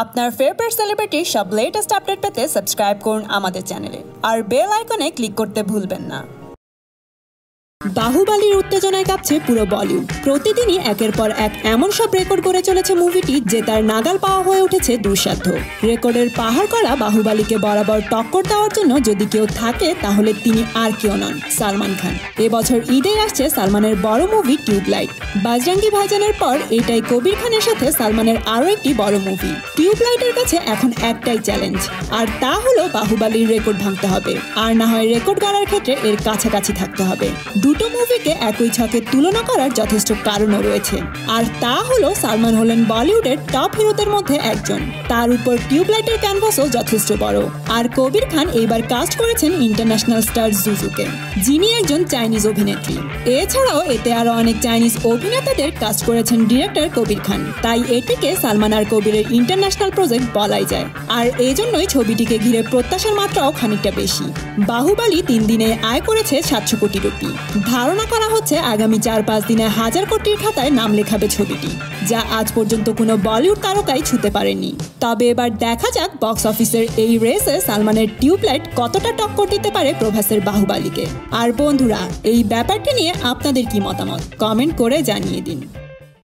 আপনার ফেভারিট সেলিব্রিটির সব latest update পেতে সাবস্ক্রাইব করুন আমাদের চ্যানেলে আর বেল আইকনে ক্লিক করতে ভুলবেন না। বাহুবলীর উত্তেজনায় কাঁপছে পুরো বলিউড। প্রতিদিনই একের পর এক এমন সব রেকর্ড করে চলেছে মুভিটি যে তার নাগাল পাওয়া হয়ে উঠেছে দুঃসাধ্য। রেকর্ডের পাহাড় করা বাহুবলীকে বরাবর টক্কর দেওয়ার জন্য যদি কেউ থাকে তাহলে তিনি আর কেউ নন, সালমান খান। এবছর ঈদে আসছে সালমানের বড় মুভি টিউবলাইট। বাজরাঙ্গি ভাইজানের পর এটাই কবির খানের সাথে সালমানের আরও একটি বড় মুভি। টিউবলাইটের কাছে এখন একটাই চ্যালেঞ্জ, আর তা হলো বাহুবলীর রেকর্ড ভাঙতে হবে, আর না হয় রেকর্ড গড়ার ক্ষেত্রে এর কাছাকাছি থাকতে হবে। দুটো মুভিকে একই ছকে তুলনা করার যথেষ্ট কারণও রয়েছে, আর তা হলো সালমান হলেন বলিউডের টপ হিরোদের মধ্যে একজন। তার উপর টিউবলাইটের ক্যানভাসও যথেষ্ট বড়। আর কবির খান এইবার কাস্ট করেছেন ইন্টারন্যাশনাল স্টার জুজুকে, যিনি একজন চাইনিজ অভিনেত্রী। এছাড়াও এতে আরো অনেক চাইনিজ অভিনেতাদের কাস্ট করেছেন ডিরেক্টর কবির খান। তাই এটিকে সালমান আর কবিরের ইন্টারন্যাশনাল প্রজেক্ট বলাই যায়, আর এজন্যই ছবিটিকে ঘিরে প্রত্যাশার মাত্রাও খানিকটা বেশি। বাহুবলী 3 দিনে আয় করেছে 700 কোটি রুপি। ধারণা করা হচ্ছে আগামী 4-5 দিনে 1000 কোটির খাতায় নাম লেখাবে ছবিটি, যা আজ পর্যন্ত কোনো বলিউড তারকাই ছুঁতে পারেনি। তবে এবার দেখা যাক বক্স অফিসের এই রেসে সালমানের টিউবলাইট কতটা টক্কর দিতে পারে প্রভাসের বাহুবলীকে। আর বন্ধুরা, এই ব্যাপারটি নিয়ে আপনাদের কি মতামত কমেন্ট করে জানিয়ে দিন।